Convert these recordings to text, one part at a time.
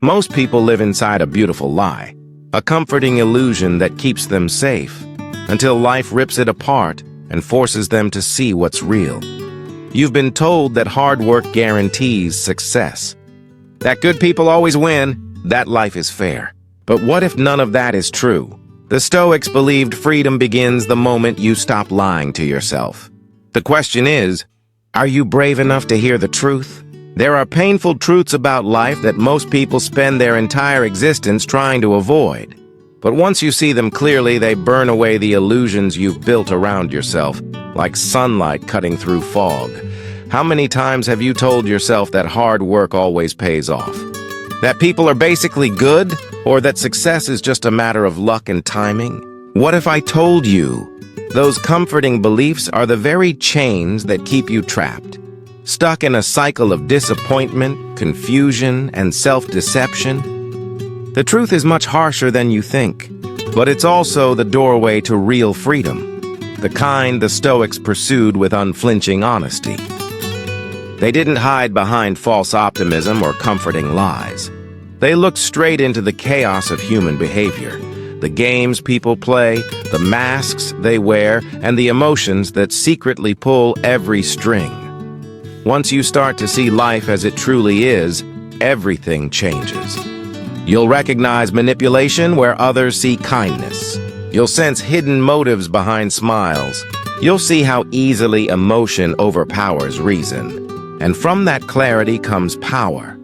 Most people live inside a beautiful lie, a comforting illusion that keeps them safe, until life rips it apart and forces them to see what's real. You've been told that hard work guarantees success, that good people always win, that life is fair. But what if none of that is true? The Stoics believed freedom begins the moment you stop lying to yourself. The question is, are you brave enough to hear the truth? There are painful truths about life that most people spend their entire existence trying to avoid. But once you see them clearly, they burn away the illusions you've built around yourself, like sunlight cutting through fog. How many times have you told yourself that hard work always pays off? That people are basically good, or that success is just a matter of luck and timing? What if I told you those comforting beliefs are the very chains that keep you trapped, stuck in a cycle of disappointment, confusion, and self-deception? The truth is much harsher than you think, but it's also the doorway to real freedom, the kind the Stoics pursued with unflinching honesty. They didn't hide behind false optimism or comforting lies. They looked straight into the chaos of human behavior, the games people play, the masks they wear, and the emotions that secretly pull every string. Once you start to see life as it truly is, everything changes. You'll recognize manipulation where others see kindness. You'll sense hidden motives behind smiles. You'll see how easily emotion overpowers reason. And from that clarity comes power.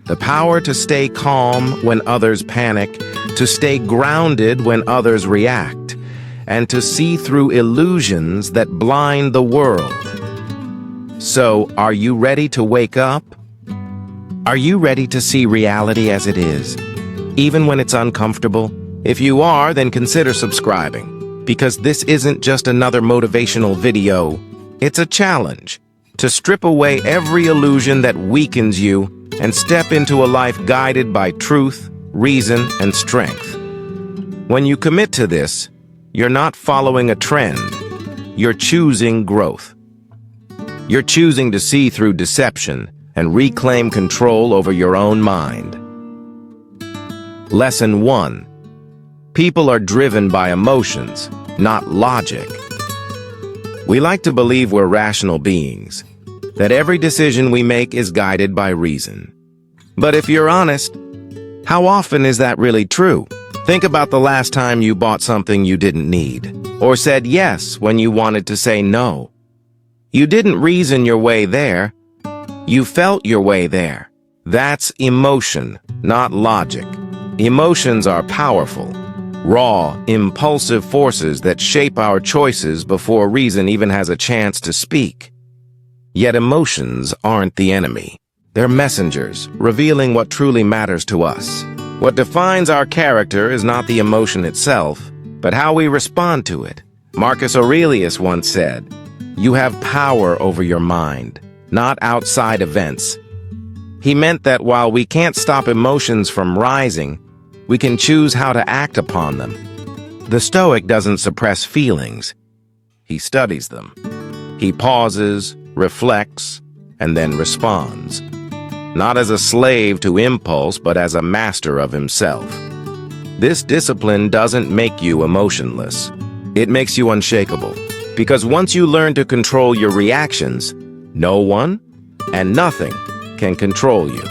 The power to stay calm when others panic, to stay grounded when others react, and to see through illusions that blind the world. So, are you ready to wake up? Are you ready to see reality as it is, even when it's uncomfortable? If you are, then consider subscribing, because this isn't just another motivational video. It's a challenge to strip away every illusion that weakens you and step into a life guided by truth, reason, and strength. When you commit to this, you're not following a trend. You're choosing growth. You're choosing to see through deception and reclaim control over your own mind. Lesson 1. People are driven by emotions, not logic. We like to believe we're rational beings, that every decision we make is guided by reason. But if you're honest, how often is that really true? Think about the last time you bought something you didn't need, or said yes when you wanted to say no. You didn't reason your way there. You felt your way there. That's emotion, not logic. Emotions are powerful, raw, impulsive forces that shape our choices before reason even has a chance to speak. Yet emotions aren't the enemy. They're messengers, revealing what truly matters to us. What defines our character is not the emotion itself, but how we respond to it. Marcus Aurelius once said, "You have power over your mind, not outside events." He meant that while we can't stop emotions from rising, we can choose how to act upon them. The Stoic doesn't suppress feelings. He studies them. He pauses, reflects, and then responds. Not as a slave to impulse, but as a master of himself. This discipline doesn't make you emotionless. It makes you unshakable. Because once you learn to control your reactions, no one and nothing can control you.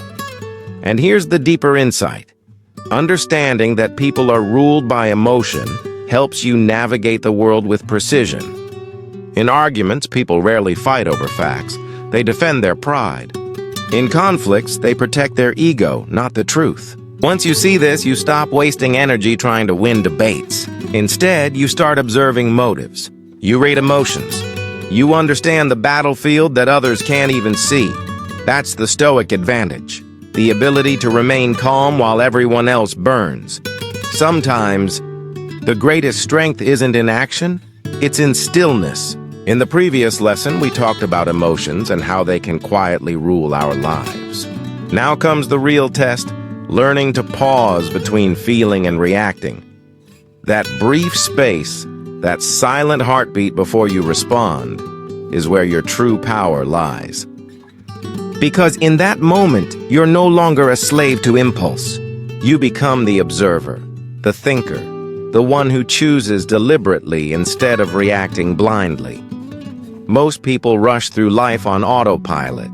And here's the deeper insight. Understanding that people are ruled by emotion helps you navigate the world with precision. In arguments, people rarely fight over facts. They defend their pride. In conflicts, they protect their ego, not the truth. Once you see this, you stop wasting energy trying to win debates. Instead, you start observing motives. You read emotions. You understand the battlefield that others can't even see. That's the Stoic advantage. The ability to remain calm while everyone else burns. Sometimes, the greatest strength isn't in action, it's in stillness. In the previous lesson, we talked about emotions and how they can quietly rule our lives. Now comes the real test, learning to pause between feeling and reacting. That brief space, that silent heartbeat before you respond, is where your true power lies. Because in that moment, you're no longer a slave to impulse. You become the observer, the thinker, the one who chooses deliberately instead of reacting blindly. Most people rush through life on autopilot,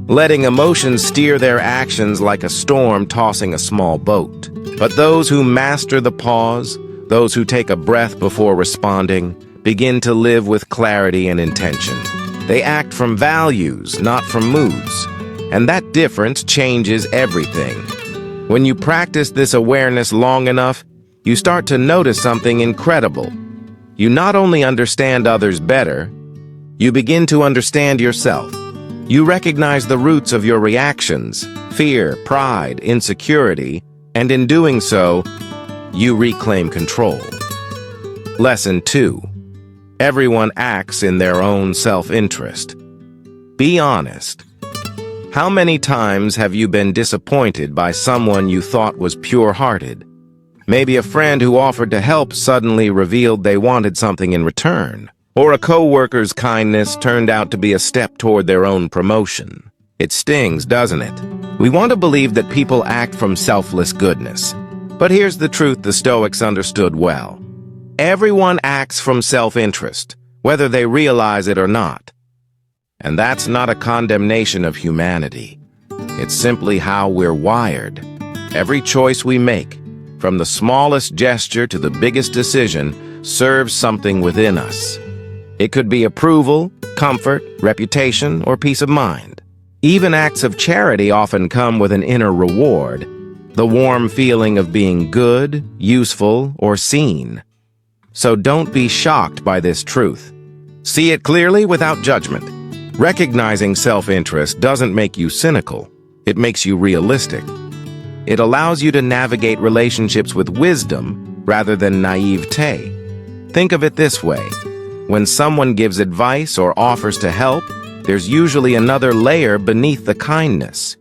letting emotions steer their actions like a storm tossing a small boat. But those who master the pause, those who take a breath before responding, begin to live with clarity and intention. They act from values, not from moods. And that difference changes everything. When you practice this awareness long enough, you start to notice something incredible. You not only understand others better, you begin to understand yourself. You recognize the roots of your reactions, fear, pride, insecurity, and in doing so, you reclaim control. Lesson 2. Everyone acts in their own self-interest. Be honest. How many times have you been disappointed by someone you thought was pure-hearted? Maybe a friend who offered to help suddenly revealed they wanted something in return. Or a coworker's kindness turned out to be a step toward their own promotion. It stings, doesn't it? We want to believe that people act from selfless goodness. But here's the truth the Stoics understood well. Everyone acts from self-interest, whether they realize it or not. And that's not a condemnation of humanity. It's simply how we're wired. Every choice we make, from the smallest gesture to the biggest decision, serves something within us. It could be approval, comfort, reputation, or peace of mind. Even acts of charity often come with an inner reward, the warm feeling of being good, useful, or seen. So don't be shocked by this truth. See it clearly without judgment. Recognizing self-interest doesn't make you cynical. It makes you realistic. It allows you to navigate relationships with wisdom rather than naivete. Think of it this way. When someone gives advice or offers to help, there's usually another layer beneath the kindness.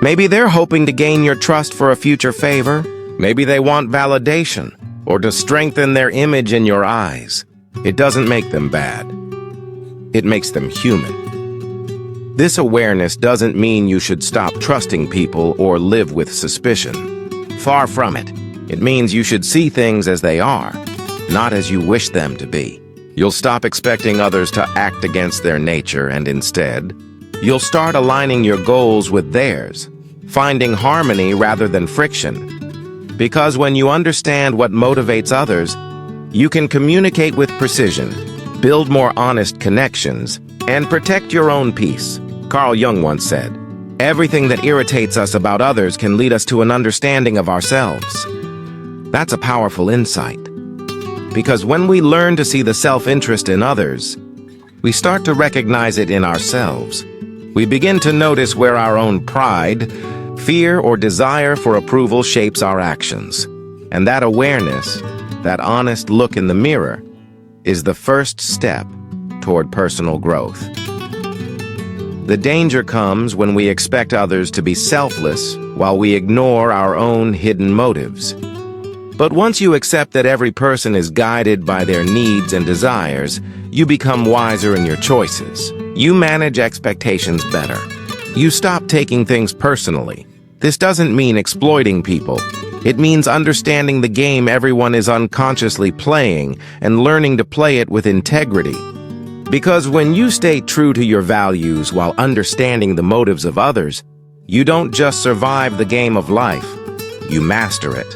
Maybe they're hoping to gain your trust for a future favor. Maybe they want validation or to strengthen their image in your eyes. It doesn't make them bad. It makes them human. This awareness doesn't mean you should stop trusting people or live with suspicion. Far from it. It means you should see things as they are, not as you wish them to be. You'll stop expecting others to act against their nature and instead, you'll start aligning your goals with theirs, finding harmony rather than friction. Because when you understand what motivates others, you can communicate with precision, build more honest connections, and protect your own peace. Carl Jung once said, "Everything that irritates us about others can lead us to an understanding of ourselves." That's a powerful insight. Because when we learn to see the self-interest in others, we start to recognize it in ourselves. We begin to notice where our own pride, fear, or desire for approval shapes our actions. And that awareness, that honest look in the mirror, is the first step toward personal growth. The danger comes when we expect others to be selfless while we ignore our own hidden motives. But once you accept that every person is guided by their needs and desires, you become wiser in your choices. You manage expectations better. You stop taking things personally. This doesn't mean exploiting people. It means understanding the game everyone is unconsciously playing and learning to play it with integrity. Because when you stay true to your values while understanding the motives of others, you don't just survive the game of life, you master it.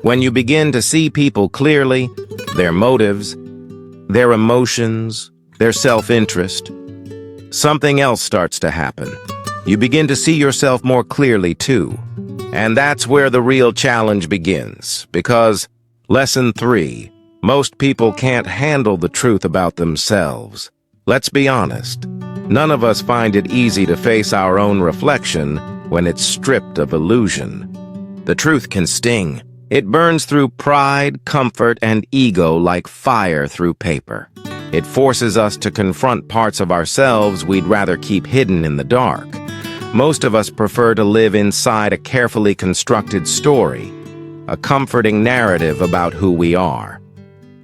When you begin to see people clearly, their motives, their emotions, their self-interest, something else starts to happen. You begin to see yourself more clearly too. And that's where the real challenge begins. Because, lesson 3, most people can't handle the truth about themselves. Let's be honest. None of us find it easy to face our own reflection when it's stripped of illusion. The truth can sting. It burns through pride, comfort, and ego like fire through paper. It forces us to confront parts of ourselves we'd rather keep hidden in the dark. Most of us prefer to live inside a carefully constructed story, a comforting narrative about who we are.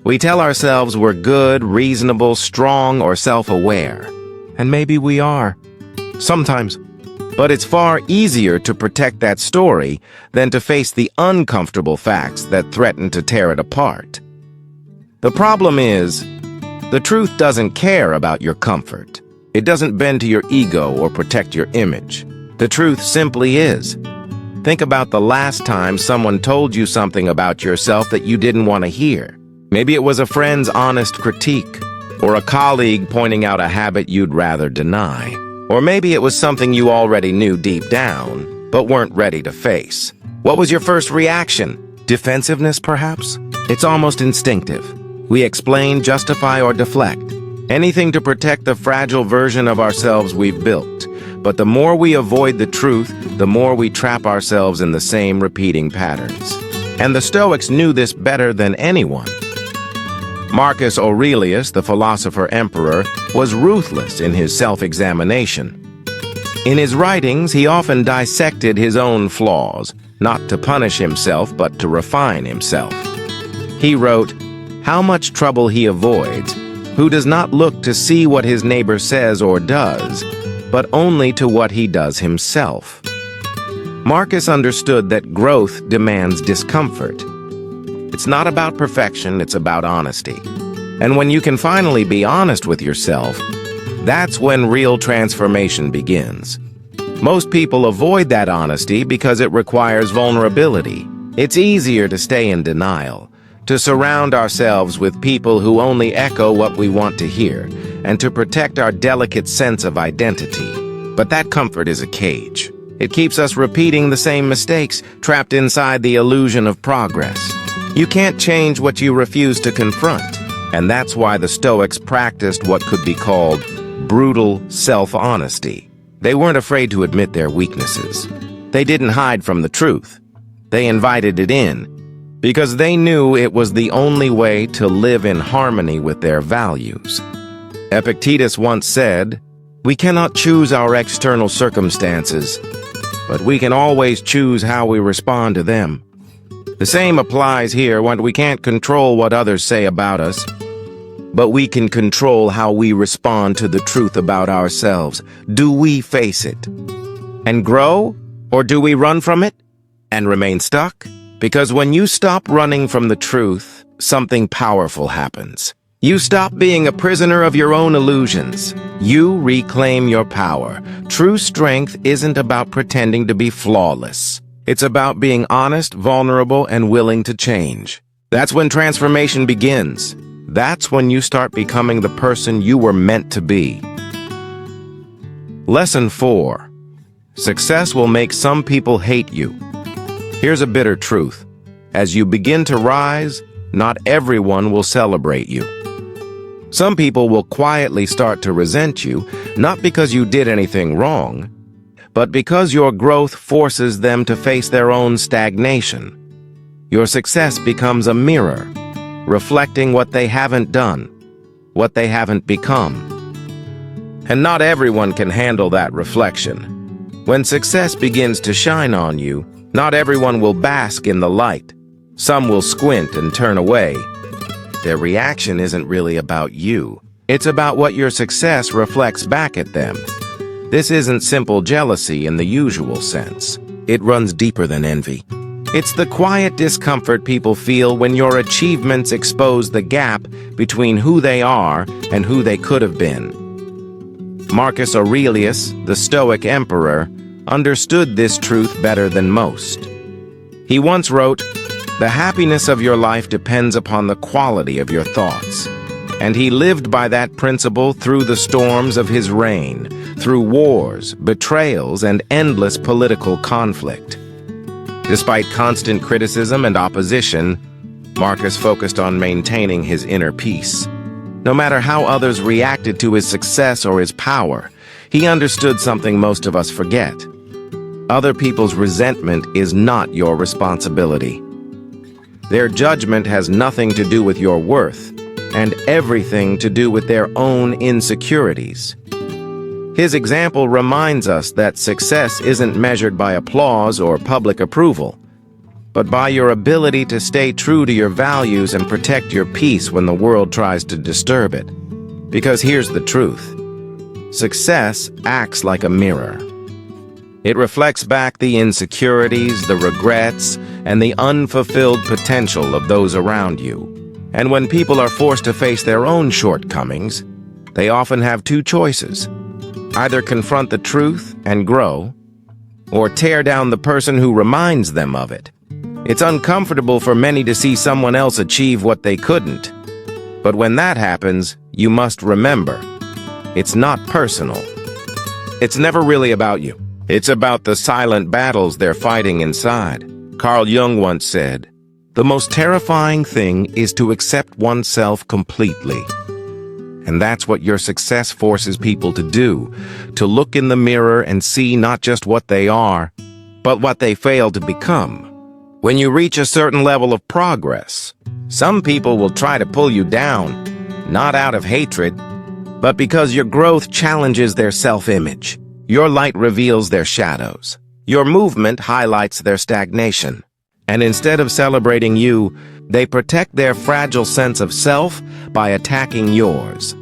We tell ourselves we're good, reasonable, strong, or self-aware. And maybe we are. Sometimes. But it's far easier to protect that story than to face the uncomfortable facts that threaten to tear it apart. The problem is, the truth doesn't care about your comfort. It doesn't bend to your ego or protect your image. The truth simply is. Think about the last time someone told you something about yourself that you didn't want to hear. Maybe it was a friend's honest critique, or a colleague pointing out a habit you'd rather deny. Or maybe it was something you already knew deep down, but weren't ready to face. What was your first reaction? Defensiveness, perhaps? It's almost instinctive. We explain, justify, or deflect. Anything to protect the fragile version of ourselves we've built. But the more we avoid the truth, the more we trap ourselves in the same repeating patterns. And the Stoics knew this better than anyone. Marcus Aurelius, the philosopher emperor, was ruthless in his self-examination. In his writings, he often dissected his own flaws, not to punish himself, but to refine himself. He wrote, "How much trouble he avoids, who does not look to see what his neighbor says or does, but only to what he does himself." Marcus understood that growth demands discomfort. It's not about perfection, it's about honesty. And when you can finally be honest with yourself, that's when real transformation begins. Most people avoid that honesty because it requires vulnerability. It's easier to stay in denial, to surround ourselves with people who only echo what we want to hear, and to protect our delicate sense of identity. But that comfort is a cage. It keeps us repeating the same mistakes, trapped inside the illusion of progress. You can't change what you refuse to confront, and that's why the Stoics practiced what could be called brutal self-honesty. They weren't afraid to admit their weaknesses. They didn't hide from the truth. They invited it in, because they knew it was the only way to live in harmony with their values. Epictetus once said, "We cannot choose our external circumstances, but we can always choose how we respond to them." The same applies here when we can't control what others say about us, but we can control how we respond to the truth about ourselves. Do we face it and grow, or do we run from it and remain stuck? Because when you stop running from the truth, something powerful happens. You stop being a prisoner of your own illusions. You reclaim your power. True strength isn't about pretending to be flawless. It's about being honest, vulnerable, and willing to change. That's when transformation begins. That's when you start becoming the person you were meant to be. Lesson 4. Success will make some people hate you. Here's a bitter truth. As you begin to rise, not everyone will celebrate you. Some people will quietly start to resent you, not because you did anything wrong, but because your growth forces them to face their own stagnation. Your success becomes a mirror, reflecting what they haven't done, what they haven't become. And not everyone can handle that reflection. When success begins to shine on you, not everyone will bask in the light. Some will squint and turn away. Their reaction isn't really about you. It's about what your success reflects back at them. This isn't simple jealousy in the usual sense. It runs deeper than envy. It's the quiet discomfort people feel when your achievements expose the gap between who they are and who they could have been. Marcus Aurelius, the Stoic emperor, understood this truth better than most. He once wrote, "The happiness of your life depends upon the quality of your thoughts." And he lived by that principle through the storms of his reign, through wars, betrayals, and endless political conflict. Despite constant criticism and opposition, Marcus focused on maintaining his inner peace. No matter how others reacted to his success or his power, he understood something most of us forget. Other people's resentment is not your responsibility. Their judgment has nothing to do with your worth, and everything to do with their own insecurities. His example reminds us that success isn't measured by applause or public approval, but by your ability to stay true to your values and protect your peace when the world tries to disturb it. Because here's the truth. Success acts like a mirror. It reflects back the insecurities, the regrets, and the unfulfilled potential of those around you. And when people are forced to face their own shortcomings, they often have two choices: either confront the truth and grow, or tear down the person who reminds them of it. It's uncomfortable for many to see someone else achieve what they couldn't. But when that happens, you must remember, it's not personal. It's never really about you. It's about the silent battles they're fighting inside. Carl Jung once said, "The most terrifying thing is to accept oneself completely." And that's what your success forces people to do, to look in the mirror and see not just what they are, but what they fail to become. When you reach a certain level of progress, some people will try to pull you down, not out of hatred, but because your growth challenges their self-image. Your light reveals their shadows. Your movement highlights their stagnation. And instead of celebrating you, they protect their fragile sense of self by attacking yours.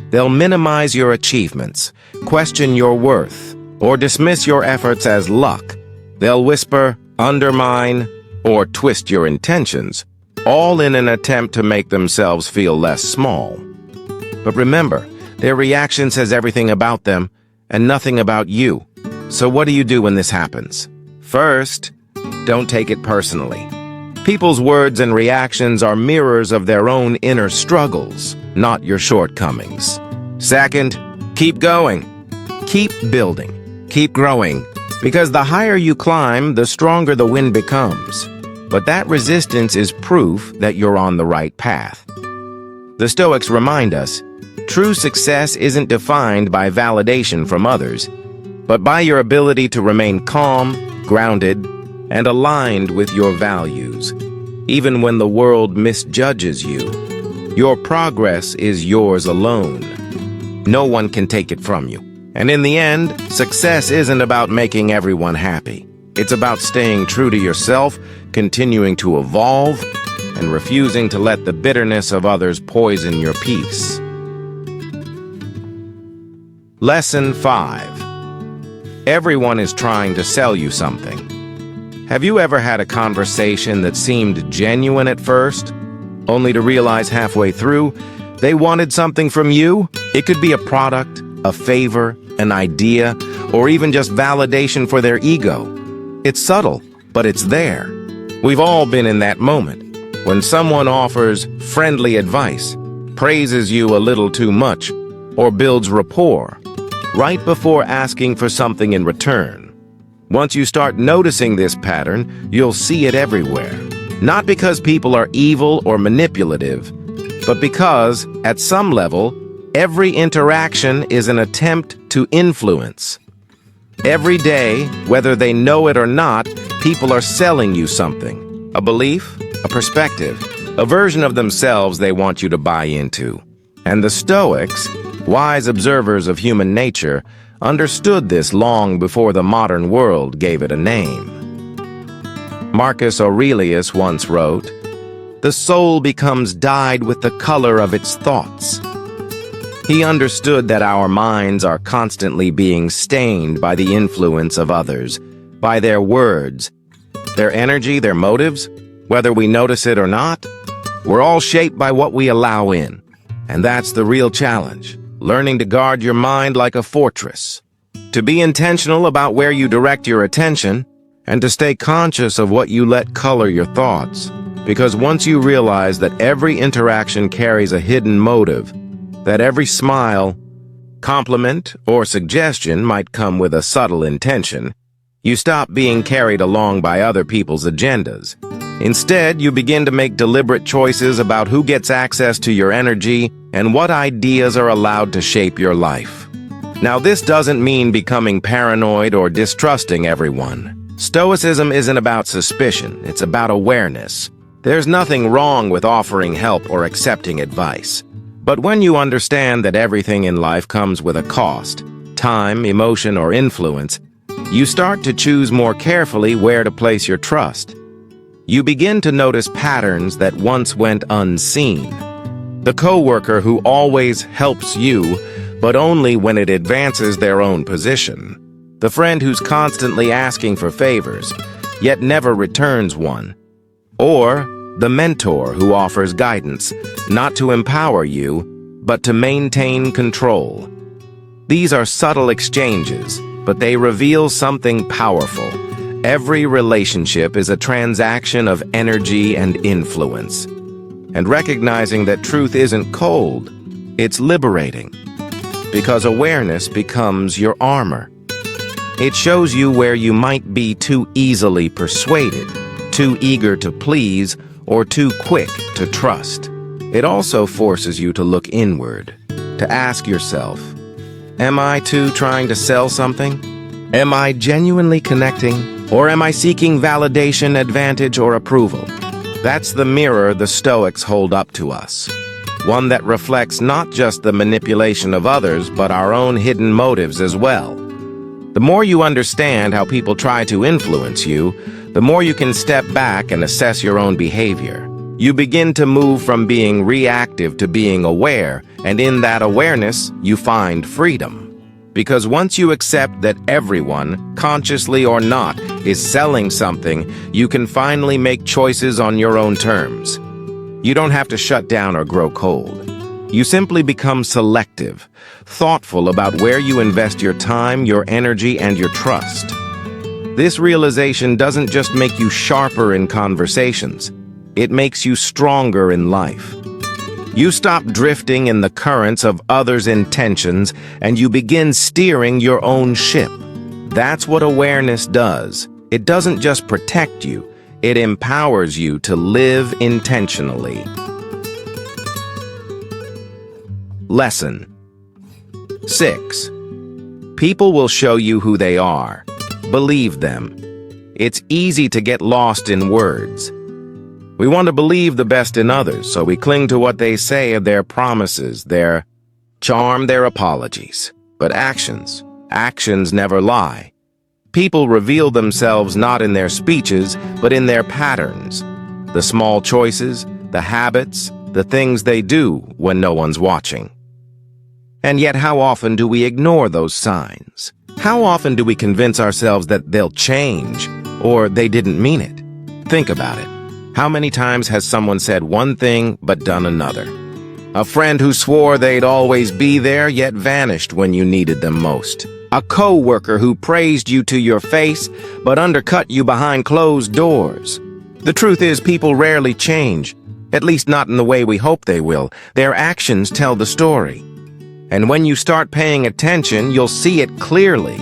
They'll minimize your achievements, question your worth, or dismiss your efforts as luck. They'll whisper, undermine, or twist your intentions, all in an attempt to make themselves feel less small. But remember, their reaction says everything about them and nothing about you. So what do you do when this happens? First, don't take it personally. People's words and reactions are mirrors of their own inner struggles, not your shortcomings. Second, keep going. Keep building. Keep growing. Because the higher you climb, the stronger the wind becomes. But that resistance is proof that you're on the right path. The Stoics remind us, true success isn't defined by validation from others, but by your ability to remain calm, grounded, and aligned with your values. Even when the world misjudges you, your progress is yours alone. No one can take it from you. And in the end, success isn't about making everyone happy. It's about staying true to yourself, continuing to evolve, and refusing to let the bitterness of others poison your peace. Lesson 5. Everyone is trying to sell you something. Have you ever had a conversation that seemed genuine at first, only to realize halfway through they wanted something from you? It could be a product, a favor, an idea, or even just validation for their ego. It's subtle, but it's there. We've all been in that moment, when someone offers friendly advice, praises you a little too much, or builds rapport, right before asking for something in return. Once you start noticing this pattern, you'll see it everywhere. Not because people are evil or manipulative, but because, at some level, every interaction is an attempt to influence. Every day, whether they know it or not, people are selling you something. A belief, a perspective, a version of themselves they want you to buy into. And the Stoics, wise observers of human nature, understood this long before the modern world gave it a name. Marcus Aurelius once wrote, "The soul becomes dyed with the color of its thoughts." He understood that our minds are constantly being stained by the influence of others, by their words, their energy, their motives. Whether we notice it or not, we're all shaped by what we allow in. And that's the real challenge, learning to guard your mind like a fortress, to be intentional about where you direct your attention, and to stay conscious of what you let color your thoughts. Because once you realize that every interaction carries a hidden motive, that every smile, compliment, or suggestion might come with a subtle intention, you stop being carried along by other people's agendas. Instead, you begin to make deliberate choices about who gets access to your energy and what ideas are allowed to shape your life. Now, this doesn't mean becoming paranoid or distrusting everyone. Stoicism isn't about suspicion, it's about awareness. There's nothing wrong with offering help or accepting advice. But when you understand that everything in life comes with a cost, time, emotion, or influence, you start to choose more carefully where to place your trust. You begin to notice patterns that once went unseen. The coworker who always helps you, but only when it advances their own position. The friend who's constantly asking for favors, yet never returns one. Or the mentor who offers guidance, not to empower you, but to maintain control. These are subtle exchanges, but they reveal something powerful. Every relationship is a transaction of energy and influence. And recognizing that truth isn't cold, it's liberating. Because awareness becomes your armor. It shows you where you might be too easily persuaded, too eager to please, or too quick to trust. It also forces you to look inward, to ask yourself, am I too trying to sell something? Am I genuinely connecting? Or am I seeking validation, advantage, or approval? That's the mirror the Stoics hold up to us. One that reflects not just the manipulation of others, but our own hidden motives as well. The more you understand how people try to influence you, the more you can step back and assess your own behavior. You begin to move from being reactive to being aware, and in that awareness, you find freedom. Because once you accept that everyone, consciously or not, is selling something, you can finally make choices on your own terms. You don't have to shut down or grow cold. You simply become selective, thoughtful about where you invest your time, your energy, and your trust. This realization doesn't just make you sharper in conversations, it makes you stronger in life. You stop drifting in the currents of others' intentions, and you begin steering your own ship. That's what awareness does. It doesn't just protect you, it empowers you to live intentionally. Lesson 6. People will show you who they are. Believe them. It's easy to get lost in words. We want to believe the best in others, so we cling to what they say, their promises, their charm, their apologies. But actions never lie. People reveal themselves not in their speeches, but in their patterns. The small choices, the habits, the things they do when no one's watching. And yet, how often do we ignore those signs? How often do we convince ourselves that they'll change, or they didn't mean it? Think about it. How many times has someone said one thing but done another? A friend who swore they'd always be there yet vanished when you needed them most. A co-worker who praised you to your face but undercut you behind closed doors. The truth is, people rarely change, at least not in the way we hope they will. Their actions tell the story. And when you start paying attention, you'll see it clearly.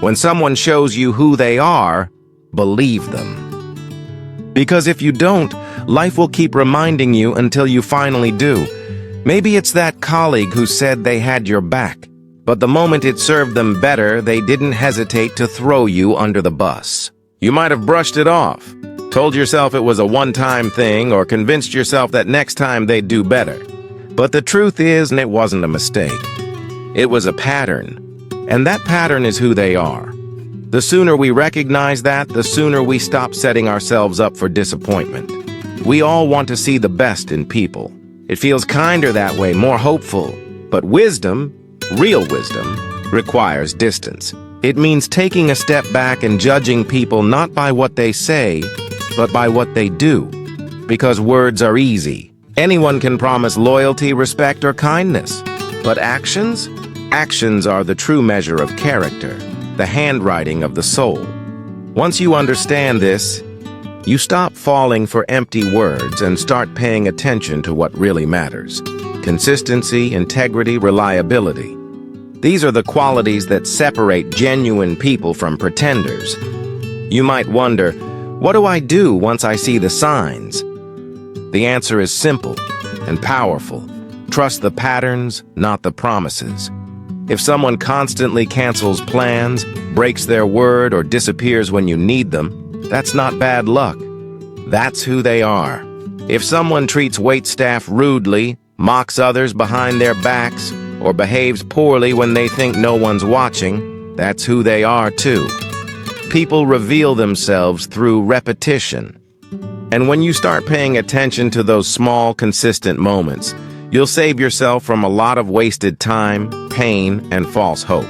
When someone shows you who they are, believe them. Because if you don't, life will keep reminding you until you finally do. Maybe it's that colleague who said they had your back, but the moment it served them better, they didn't hesitate to throw you under the bus. You might have brushed it off, told yourself it was a one-time thing, or convinced yourself that next time they'd do better. But the truth is, it wasn't a mistake. It was a pattern, and that pattern is who they are. The sooner we recognize that, the sooner we stop setting ourselves up for disappointment. We all want to see the best in people. It feels kinder that way, more hopeful. But wisdom, real wisdom, requires distance. It means taking a step back and judging people not by what they say, but by what they do. Because words are easy. Anyone can promise loyalty, respect, or kindness. But actions? Actions are the true measure of character. The handwriting of the soul. Once you understand this, you stop falling for empty words and start paying attention to what really matters. Consistency, integrity, reliability. These are the qualities that separate genuine people from pretenders. You might wonder, what do I do once I see the signs? The answer is simple and powerful. Trust the patterns, not the promises. If someone constantly cancels plans, breaks their word, or disappears when you need them, that's not bad luck. That's who they are. If someone treats waitstaff rudely, mocks others behind their backs, or behaves poorly when they think no one's watching, that's who they are too. People reveal themselves through repetition. And when you start paying attention to those small, consistent moments, You'll save yourself from a lot of wasted time, pain, and false hope.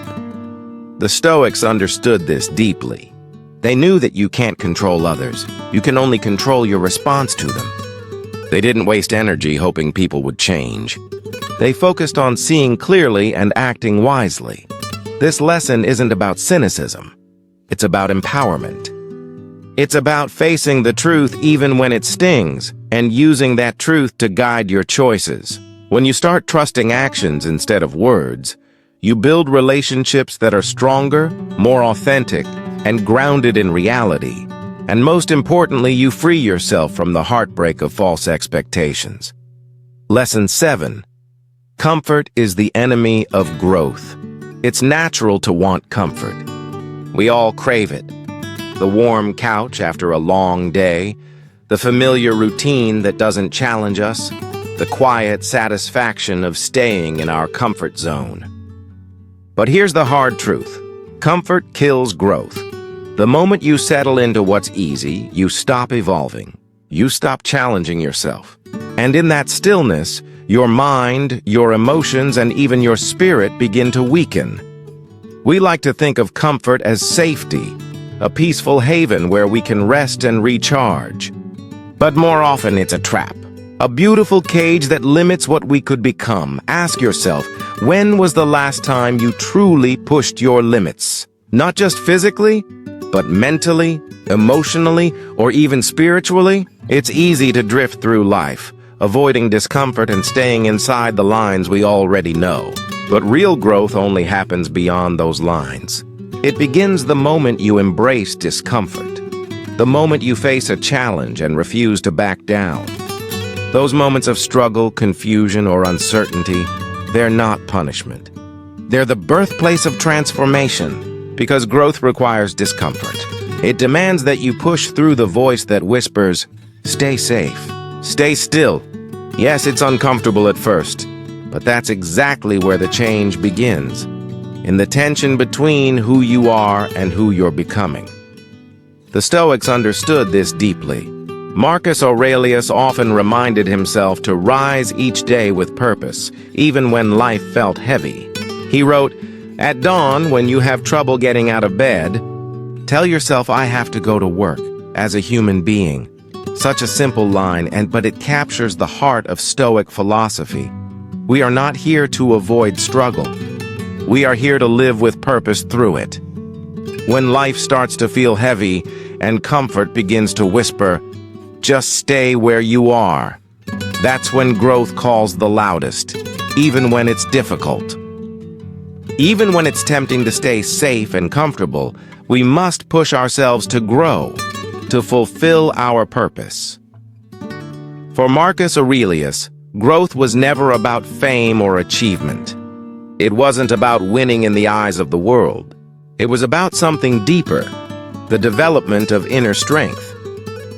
The Stoics understood this deeply. They knew that you can't control others. You can only control your response to them. They didn't waste energy hoping people would change. They focused on seeing clearly and acting wisely. This lesson isn't about cynicism. It's about empowerment. It's about facing the truth even when it stings and using that truth to guide your choices. When you start trusting actions instead of words, you build relationships that are stronger, more authentic, and grounded in reality. And most importantly, you free yourself from the heartbreak of false expectations. Lesson 7. Comfort is the enemy of growth. It's natural to want comfort. We all crave it. The warm couch after a long day, the familiar routine that doesn't challenge us, the quiet satisfaction of staying in our comfort zone. But here's the hard truth. Comfort kills growth. The moment you settle into what's easy, you stop evolving. You stop challenging yourself. And in that stillness, your mind, your emotions, and even your spirit begin to weaken. We like to think of comfort as safety, a peaceful haven where we can rest and recharge. But more often it's a trap. A beautiful cage that limits what we could become. Ask yourself, when was the last time you truly pushed your limits? Not just physically, but mentally, emotionally, or even spiritually? It's easy to drift through life, avoiding discomfort and staying inside the lines we already know. But real growth only happens beyond those lines. It begins the moment you embrace discomfort, the moment you face a challenge and refuse to back down. Those moments of struggle, confusion, or uncertainty, they're not punishment. They're the birthplace of transformation, because growth requires discomfort. It demands that you push through the voice that whispers, "Stay safe. Stay still." Yes, it's uncomfortable at first, but that's exactly where the change begins, in the tension between who you are and who you're becoming. The Stoics understood this deeply. Marcus Aurelius often reminded himself to rise each day with purpose, even when life felt heavy. He wrote, "At dawn, when you have trouble getting out of bed, tell yourself I have to go to work as a human being." Such a simple line, but it captures the heart of Stoic philosophy. We are not here to avoid struggle. We are here to live with purpose through it. When life starts to feel heavy and comfort begins to whisper, "Just stay where you are," that's when growth calls the loudest, even when it's difficult. Even when it's tempting to stay safe and comfortable, we must push ourselves to grow, to fulfill our purpose. For Marcus Aurelius, growth was never about fame or achievement. It wasn't about winning in the eyes of the world. It was about something deeper, the development of inner strength.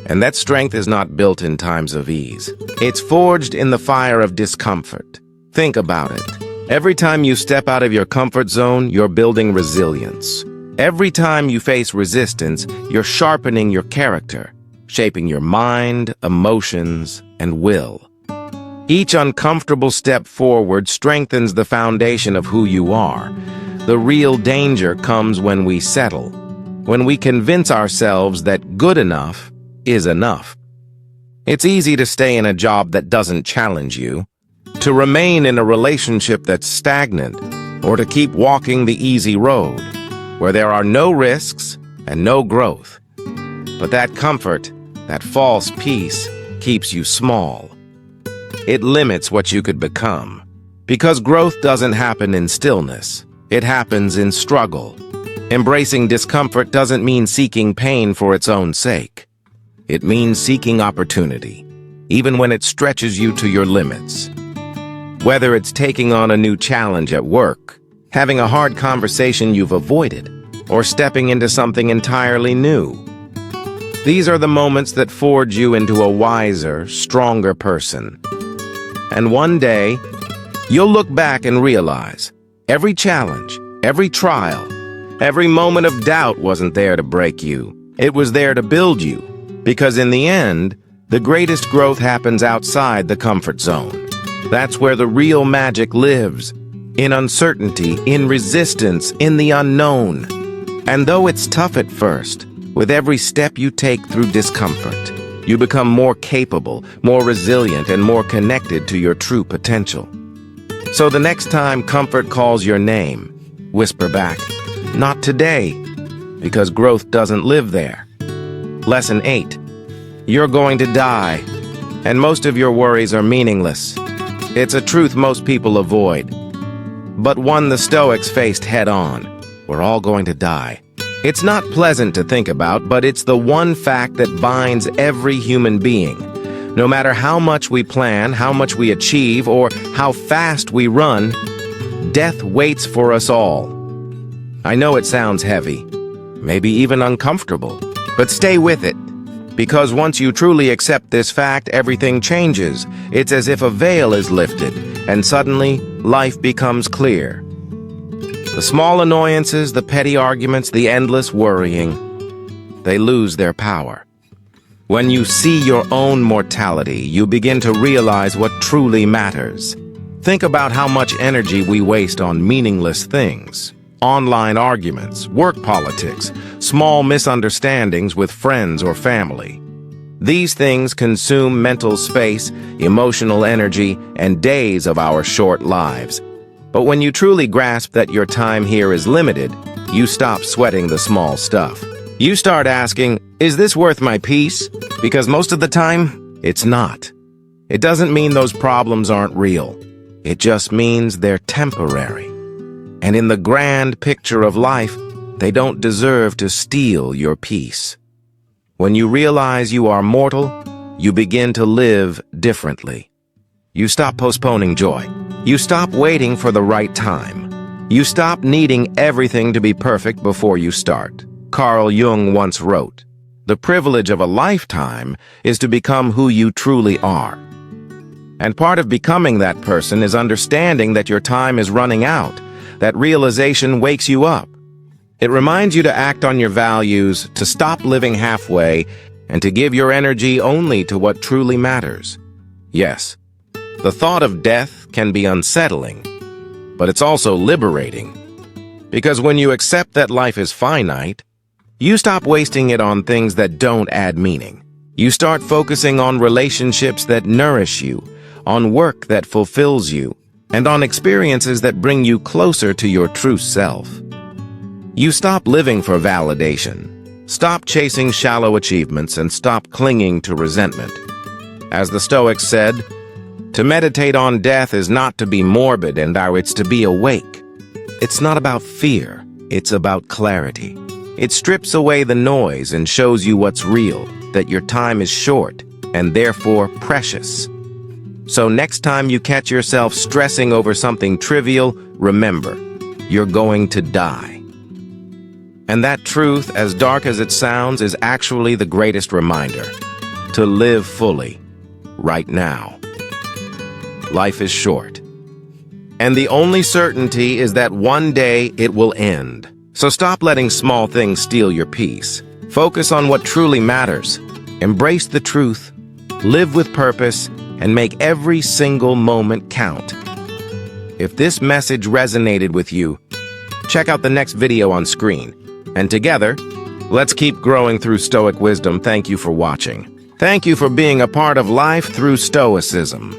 And that strength is not built in times of ease. It's forged in the fire of discomfort. Think about it. Every time you step out of your comfort zone, you're building resilience. Every time you face resistance, you're sharpening your character, shaping your mind, emotions, and will. Each uncomfortable step forward strengthens the foundation of who you are. The real danger comes when we settle, when we convince ourselves that good enough is enough. It's easy to stay in a job that doesn't challenge you, to remain in a relationship that's stagnant, or to keep walking the easy road, where there are no risks and no growth. But that comfort, that false peace, keeps you small. It limits what you could become. Because growth doesn't happen in stillness. It happens in struggle. Embracing discomfort doesn't mean seeking pain for its own sake. It means seeking opportunity, even when it stretches you to your limits. Whether it's taking on a new challenge at work, having a hard conversation you've avoided, or stepping into something entirely new. These are the moments that forge you into a wiser, stronger person. And one day, you'll look back and realize every challenge, every trial, every moment of doubt wasn't there to break you. It was there to build you. Because in the end, the greatest growth happens outside the comfort zone. That's where the real magic lives. In uncertainty, in resistance, in the unknown. And though it's tough at first, with every step you take through discomfort, you become more capable, more resilient, and more connected to your true potential. So the next time comfort calls your name, whisper back, "Not today," because growth doesn't live there. Lesson 8. You're going to die, and most of your worries are meaningless. It's a truth most people avoid, but one the Stoics faced head-on. We're all going to die. It's not pleasant to think about, but it's the one fact that binds every human being. No matter how much we plan, how much we achieve, or how fast we run, death waits for us all. I know it sounds heavy, maybe even uncomfortable, but stay with it. Because once you truly accept this fact, everything changes. It's as if a veil is lifted, and suddenly, life becomes clear. The small annoyances, the petty arguments, the endless worrying, they lose their power. When you see your own mortality, you begin to realize what truly matters. Think about how much energy we waste on meaningless things. Online arguments, work politics, small misunderstandings with friends or family. These things consume mental space, emotional energy, and days of our short lives. But when you truly grasp that your time here is limited, you stop sweating the small stuff. You start asking, is this worth my peace? Because most of the time, it's not. It doesn't mean those problems aren't real. It just means they're temporary. And in the grand picture of life, they don't deserve to steal your peace. When you realize you are mortal, you begin to live differently. You stop postponing joy. You stop waiting for the right time. You stop needing everything to be perfect before you start. Carl Jung once wrote, "The privilege of a lifetime is to become who you truly are." And part of becoming that person is understanding that your time is running out. That realization wakes you up. It reminds you to act on your values, to stop living halfway, and to give your energy only to what truly matters. Yes, the thought of death can be unsettling, but it's also liberating. Because when you accept that life is finite, you stop wasting it on things that don't add meaning. You start focusing on relationships that nourish you, on work that fulfills you, and on experiences that bring you closer to your true self. You stop living for validation, stop chasing shallow achievements, and stop clinging to resentment. As the Stoics said, to meditate on death is not to be morbid, and it's to be awake. It's not about fear, it's about clarity. It strips away the noise and shows you what's real, that your time is short, and therefore precious. So next time you catch yourself stressing over something trivial, remember, you're going to die. And that truth, as dark as it sounds, is actually the greatest reminder. To live fully, right now. Life is short. And the only certainty is that one day it will end. So stop letting small things steal your peace. Focus on what truly matters. Embrace the truth, live with purpose, and make every single moment count. If this message resonated with you, check out the next video on screen. And together, let's keep growing through Stoic wisdom. Thank you for watching. Thank you for being a part of life through Stoicism.